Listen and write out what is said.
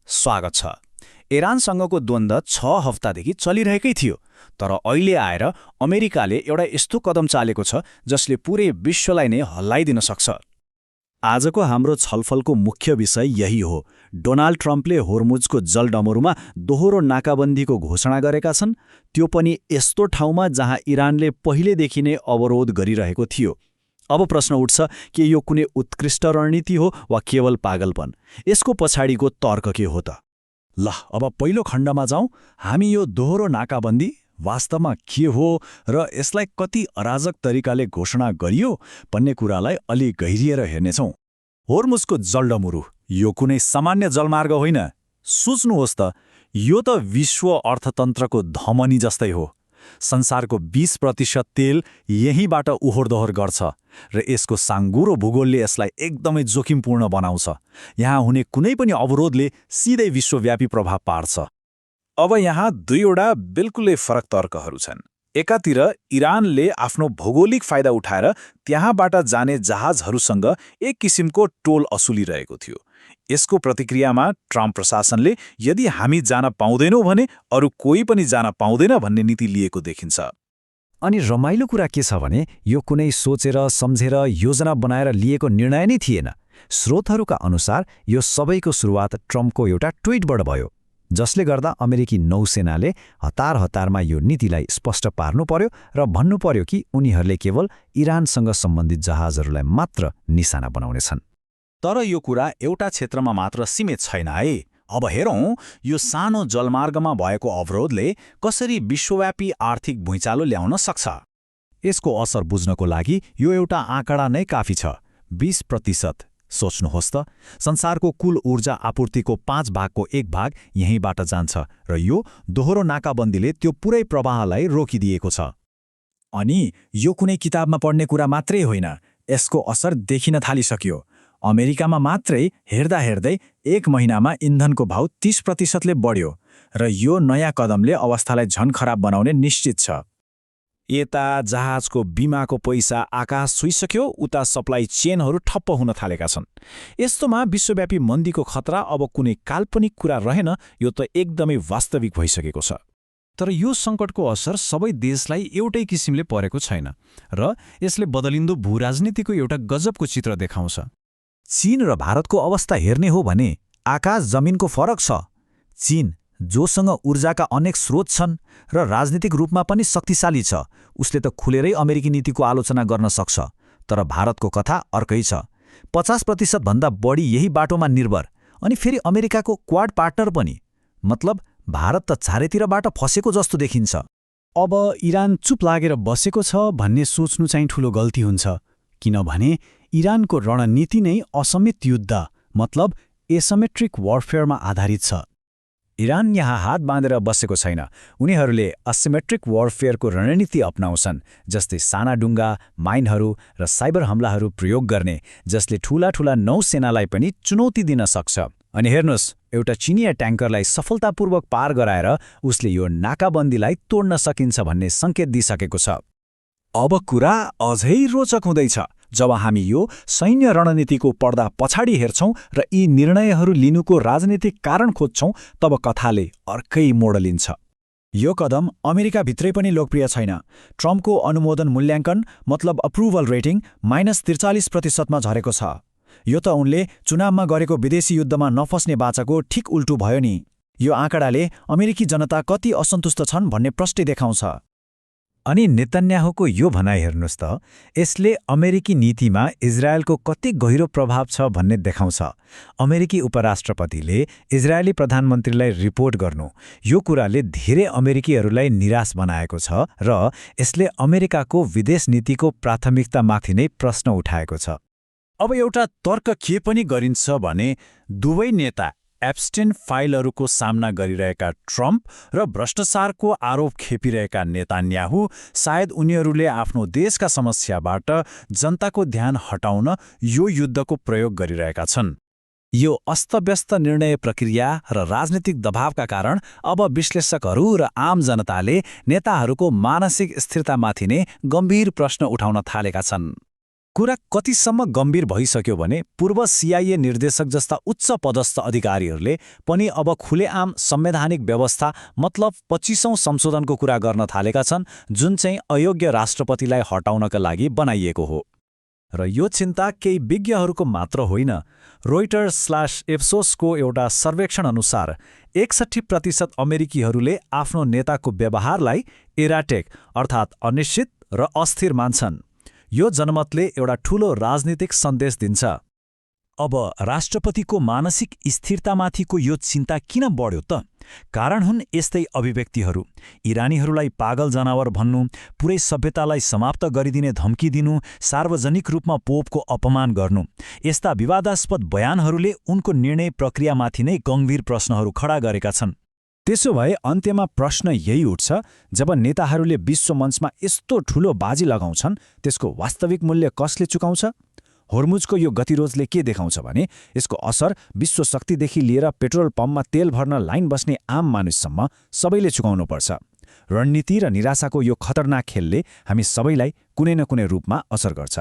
स्वागत छ। इरानसँगको द्वन्द्व 6 हप्तादेखि चलिरहेकै थियो, तर अहिले आएर अमेरिकाले एउटा यस्तो कदम चालेको छ जसले पुरै विश्वलाई नै हल्लाइदिन सक्छ। आजको हाम्रो छलफलको मुख्य विषय यही हो। डोनाल्ड ट्रम्पले होर्मुजको जलडमरूमा दोहोरो नाकाबन्दीको घोषणा गरेका छन्, त्यो पनि यस्तो ठाउँमा जहाँ इरानले पहिलेदेखि नै अवरोध गरिरहेको थियो। अब प्रश्न उठ्छ कि यो कुनै उत्कृष्ट रणनीति हो वा केवल पागलपन? यसको पछाडिको तर्क के हो त? ल, अब पहिलो खण्डमा जाउँ। हामी यो दोहोरो नाकाबन्दी वास्तवमा के हो र यसलाई कति अराजक तरिकाले घोषणा गरियो भन्ने कुरालाई अलि गहिरिएर हेर्नेछौँ। होर्मुजको जलडमरू यो कुनै सामान्य जलमार्ग होइन। सोच्नुहोस् त, यो त विश्व अर्थतन्त्रको धमनी जस्तै हो। संसारको 20% तेल यहीँबाट उहोरदोहोर गर्छ र यसको साङ्गुरो भूगोलले यसलाई एकदमै जोखिमपूर्ण बनाउँछ। यहाँ हुने कुनै पनि अवरोधले सिधै विश्वव्यापी प्रभाव पार्छ। अब यहाँ दुईवटा बिल्कुलै फरक तर्कहरू छन्। एकातिर इरानले आफ्नो भौगोलिक फाइदा उठाएर त्यहाँबाट जाने जहाजहरूसँग एक किसिमको टोल असुलिरहेको थियो। यसको प्रतिक्रियामा ट्रम्प प्रशासनले यदि हामी जान पाउँदैनौँ भने अरू कोही पनि जान पाउँदैन भन्ने नीति लिएको देखिन्छ। अनि रमाइलो कुरा के छ भने यो कुनै सोचेर सम्झेर योजना बनाएर लिएको निर्णय नै थिएन। स्रोतहरूका अनुसार यो सबैको सुरुवात ट्रम्पको एउटा ट्विटबाट भयो, जसले गर्दा अमेरिकी नौसेनाले हतारमा यो नीतिलाई स्पष्ट पार्नु पर्यो र भन्नु पर्यो कि उनीहरूले केवल इरानसँग सम्बन्धित जहाजहरूलाई मात्र निशाना बनाउनेछन्। तर यो कुरा एउटा क्षेत्रमा मात्र सीमित छैन है। अब हेरौँ, यो सानो जलमार्गमा भएको अवरोधले कसरी विश्वव्यापी आर्थिक भुइँचालो ल्याउन सक्छ। यसको असर बुझ्नको लागि यो एउटा आँकडा नै काफी छ, 20%। सोच्नुहोस् त, संसारको कुल ऊर्जा आपूर्तिको 5 भागको 1 भाग यहीँबाट जान्छ र यो दोहोरो नाकाबन्दीले त्यो पुरै प्रवाहलाई रोकिदिएको छ। अनि यो कुनै किताबमा पढ्ने कुरा मात्रै होइन, यसको असर देखिन थालिसक्यो। अमेरिकामा मात्रै हेर्दै 1 महिनामा इन्धनको भाउ 30%ले बढ्यो र यो नयाँ कदमले अवस्थालाई झन खराब बनाउने निश्चित छ। यता जहाजको बिमाको पैसा आकाश छुइसक्यो, उता सप्लाई चेनहरू ठप्प हुन थालेका छन्। यस्तोमा विश्वव्यापी मन्दीको खतरा अब कुनै काल्पनिक कुरा रहेन, यो त एकदमै वास्तविक भइसकेको छ। तर यो सङ्कटको असर सबै देशलाई एउटै किसिमले परेको छैन र यसले बदलिन्दो भूराजनीतिको एउटा गजबको चित्र देखाउँछ। चीन र भारतको अवस्था हेर्ने हो भने आकाश जमिनको फरक छ। चीन, जोसँग ऊर्जाका अनेक स्रोत छन् र राजनीतिक रूपमा पनि शक्तिशाली छ, उसले त खुलेरै अमेरिकी नीतिको आलोचना गर्न सक्छ। तर भारतको कथा अर्कै छ। 50% भन्दा बढी यही बाटोमा निर्भर, अनि फेरि अमेरिकाको क्वाड पार्टनर पनि। मतलब भारत त चारैतिरबाट फसेको जस्तो देखिन्छ। अब इरान चुप लागेर बसेको छ भन्ने सोच्नु चाहिँ ठूलो गल्ती हुन्छ, किनभने इरानको रणनीति नै असमित युद्ध मतलब एसिमेट्रिक वारफेयरमा आधारित छ। इरान यहाँ हात बाँधेर बसेको छैन। उनीहरूले असिमेट्रिक वारफेयरको रणनीति अपनाउँछन्, जस्तै साना डुङ्गा, माइनहरू र साइबर हमलाहरू प्रयोग गर्ने, जसले ठूला नौसेनालाई पनि चुनौती दिन सक्छ। अनि हेर्नुहोस्, एउटा चिनिया ट्याङ्करलाई सफलतापूर्वक पार गराएर उसले यो नाकाबन्दीलाई तोड्न सकिन्छ भन्ने सङ्केत दिइसकेको छ। अब कुरा अझै रोचक हुँदैछ जब हामी यो सैन्य रणनीतिको पर्दा पछाडि हेर्छौं र यी निर्णयहरू लिनुको राजनीतिक कारण खोज्छौं, तब कथाले अर्कै मोड लिन्छ। यो कदम अमेरिकाभित्रै पनि लोकप्रिय छैन। ट्रम्पको अनुमोदन मूल्याङ्कन मतलब अप्रुभल रेटिङ -43% मा झरेको छ। यो त उनले चुनावमा गरेको विदेशी युद्धमा नफस्ने बाचाको ठिक उल्टो भयो नि। यो आँकडाले अमेरिकी जनता कति असन्तुष्ट छन् भन्ने प्रष्टै देखाउँछ। अनि नेतन्याहुको यो भनाइ हेर्नुहोस् त, यसले अमेरिकी नीतिमा इजरायलको कति गहिरो प्रभाव छ भन्ने देखाउँछ। अमेरिकी उपराष्ट्रपतिले इजरायली प्रधानमन्त्रीलाई रिपोर्ट गर्नु, यो कुराले धेरै अमेरिकीहरूलाई निराश बनाएको छ र यसले अमेरिकाको विदेश नीतिको प्राथमिकतामाथि नै प्रश्न उठाएको छ। अब एउटा तर्क के पनि गरिन्छ भने दुवै नेता एप्स्टेन फाइलहरूको सामना गरिरहेका ट्रम्प र भ्रष्टाचारको आरोप खेपिरहेका नेतान्याहु सायद उनीहरूले आफ्नो देशका समस्याबाट जनताको ध्यान हटाउन यो युद्धको प्रयोग गरिरहेका छन्। यो अस्तव्यस्त निर्णय प्रक्रिया र राजनीतिक दबावका कारण अब विश्लेषकहरू र आम जनताले नेताहरूको मानसिक स्थिरतामाथि नै गम्भीर प्रश्न उठाउन थालेका छन्। कुरा कतिसम्म गम्भीर भइसक्यो भने पूर्व CIA निर्देशक जस्ता उच्च पदस्थ अधिकारीहरूले पनि अब खुलेआम संवैधानिक व्यवस्था मतलब 25औं संशोधनको कुरा गर्न थालेका छन्, जुन चाहिँ अयोग्य राष्ट्रपतिलाई हटाउनका लागि बनाइएको हो। र यो चिन्ता केही विज्ञहरूको मात्र होइन। रोइटर्स/एप्सोसको एउटा सर्वेक्षण अनुसार 61% अमेरिकीहरूले आफ्नो नेताको व्यवहारलाई एराटेक अर्थात् अनिश्चित र अस्थिर मान्छन्। यो जनमतले एउटा ठूलो राजनीतिक सन्देश दिन्छ। अब राष्ट्रपतिको मानसिक स्थिरतामाथिको यो चिन्ता किन बढ्यो त? कारण हुन् यस्तै अभिव्यक्तिहरू। इरानीहरूलाई पागल जनावर भन्नु, पुरै सभ्यतालाई समाप्त गरिदिने धम्की दिनु, सार्वजनिक रूपमा पोपको अपमान गर्नु, यस्ता विवादास्पद बयानहरूले उनको निर्णय प्रक्रियामाथि नै गम्भीर प्रश्नहरू खडा गरेका छन्। त्यसो भए अन्त्यमा प्रश्न यही उठ्छ, जब नेताहरूले विश्व मञ्चमा यस्तो ठूलो बाजी लगाउँछन्, त्यसको वास्तविक मूल्य कसले चुकाउँछ? होर्मुजको यो गतिरोधले के देखाउँछ भने यसको असर विश्व शक्तिदेखि लिएर पेट्रोल पम्पमा तेल भर्न लाइन बस्ने आम मानिससम्म सबैले चुकाउनुपर्छ। रणनीति र निराशाको यो खतरनाक खेलले हामी सबैलाई कुनै न कुनै रूपमा असर गर्छ।